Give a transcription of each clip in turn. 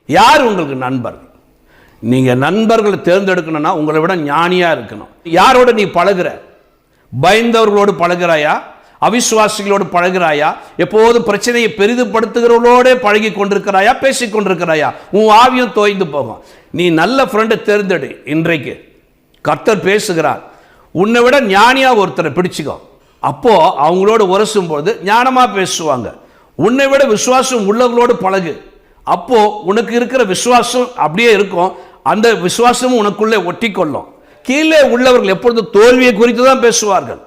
யார் உங்களுக்கு நண்பர்? நீங்கள் நண்பர்களை தேர்ந்தெடுக்கணும்னா உங்களை விட ஞானியாக இருக்கணும். யாரோட நீ பழகுற? பயந்தவர்களோடு பழகிறாயா? அவிசுவாசிகளோடு பழகிறாயா? எப்போதும் பிரச்சனையை பெரிதுபடுத்துகிறவர்களோட பழகி கொண்டிருக்கிறாயா? பேசிக் கொண்டிருக்கிறாயா? உன் ஆவியம் தோய்ந்து போகும். நீ நல்ல ஃப்ரெண்டை தேர்ந்தெடு. இன்றைக்கு கர்த்தர் பேசுகிறார். உன்னை விட ஞானியா ஒருத்தரை பிடிச்சிக்கோ. அப்போ அவங்களோடு உரசும் போது ஞானமா பேசுவாங்க. உன்னை விட விசுவாசம் உள்ளவர்களோடு பழகு. அப்போ உனக்கு இருக்கிற விசுவாசம் அப்படியே இருக்கும். அந்த விசுவாசமும் உனக்குள்ளே ஒட்டி கொள்ளும். கீழே உள்ளவர்கள் எப்பொழுதும் தோல்வியை குறித்து தான் பேசுவார்கள்,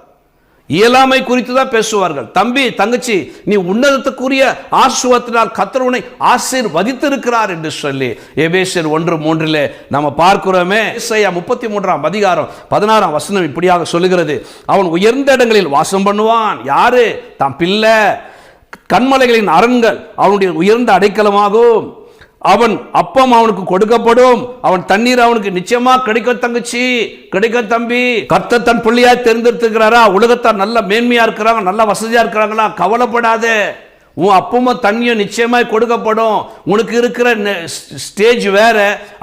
இயலாமை குறித்து தான் பேசுவார்கள். தம்பி தங்கச்சி, நீ உன்னதத்துக்குரிய ஆசீர்வாதத்தினால் கர்த்தர் உன்னை ஆசீர்வதித்திருக்கிறார் என்று சொல்லி எபேசியர் 1:3 நம்ம பார்க்கிறோமே. ஏசாயா 33:16 இப்படியாக சொல்லுகிறது, அவன் உயர்ந்த இடங்களில் வாசம் பண்ணுவான். யாரு? தான் பிள்ளை. கண்மலைகளின் அரண்கள் அவனுடைய உயர்ந்த அடைக்கலமாகும். அவன் அப்பம் அவனுக்கு கொடுக்கப்படும். அவன் தண்ணீர் அவனுக்கு நிச்சயமா கிடைக்கும். தங்கச்சி, கிடைக்கும் தம்பி. கர்த்தர் தன் பிள்ளையா தேர்ந்தெடுத்துக்கிறாரா? உலகத்தார் நல்ல மேன்மையா இருக்கிறாங்க, நல்ல வசதியா இருக்கிறாங்களா? கவலைப்படாத. உன் அப்பமும் தண்ணியும் நிச்சயமாய் கொடுக்கப்படும். உனக்கு இருக்கிற ஸ்டேஜ் வேற,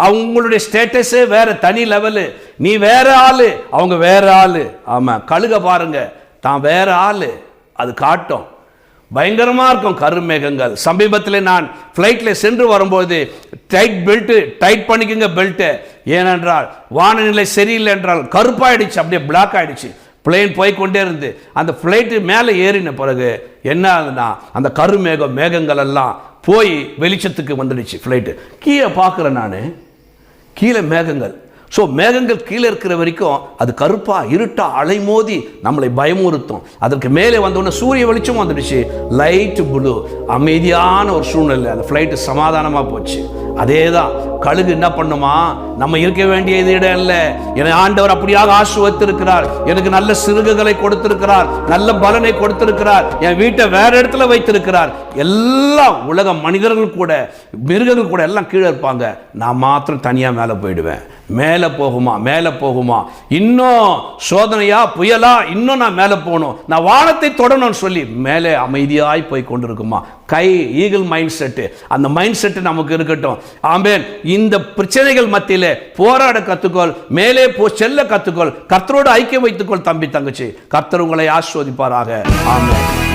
அவங்களுடைய ஸ்டேட்டஸே வேற, தனி லெவலு. நீ வேற ஆளு, அவங்க வேற ஆளு. ஆமா, கழுக பாருங்க, தான் வேற ஆளு. அது காட்டும். பயங்கரமாக இருக்கும் கருமேகங்கள். சமீபத்தில் நான் ஃப்ளைட்டில் சென்று வரும்போது டைட் பண்ணிக்கோங்க பெல்ட்டு. ஏனென்றால் வானநிலை சரியில்லை என்றால் கருப்பாயிடுச்சு, அப்படியே பிளாக் ஆகிடுச்சு. பிளேன் போய்கொண்டே இருந்து அந்த ஃப்ளைட்டு மேலே ஏறின பிறகு என்ன ஆகுதுன்னா, அந்த மேகங்கள் எல்லாம் போய் வெளிச்சத்துக்கு வந்துடுச்சு. ஃப்ளைட்டு கீழே பார்க்குறேன் நான், கீழே மேகங்கள். ஸோ மேகங்கள் கீழே இருக்கிற வரைக்கும் அது கருப்பா இருட்டா அலைமோதி நம்மளை பயமுறுத்தும். அதற்கு மேலே வந்தோடனே சூரிய வெளிச்சம் வந்துடுச்சு, லைட் ப்ளூ, அமைதியான ஒரு சூழ்நிலை. அந்த ஃப்ளைட்டு சமாதானமாக போச்சு. அதே தான் கழுகு என்ன பண்ணுமா, நம்ம இருக்க வேண்டிய இடம் இல்லை, என ஆண்டவர் அப்படியாக ஆசீர்வதித்திருக்கிறார், எனக்கு நல்ல சிறுகுகளை கொடுத்திருக்கிறார், நல்ல பலனை கொடுத்திருக்கிறார், என் வீட்டை வேற இடத்துல வைத்திருக்கிறார். எல்லாம் உலக மனிதர்கள் கூட மிருகங்கள் கூட எல்லாம் கீழே இருப்பாங்க, நான் மாத்திரம் தனியாக மேலே போயிடுவேன். மேலே போகுமா, மேலே போகுமா, இன்னும் சோதனையா புயலா, இன்னும் நான் மேலே போகணும், நான் வானத்தை தொடணும்னு சொல்லி மேலே அமைதியாய் போய் கொண்டிருக்குமா. ஈகிள் மைண்ட் செட்டு, அந்த மைண்ட் செட்டு நமக்கு இருக்கட்டும். ஆமென். இந்த பிரச்சனைகள் மத்தியிலே போராட கத்துக்கொள், மேலே செல்ல கத்துக்கொள், கர்த்தரோடு ஐக்கியம் வைத்துக்கொள் தம்பி தங்கச்சி. கர்த்தர் உங்களை ஆசீர்வதிப்பாராக. ஆமென்.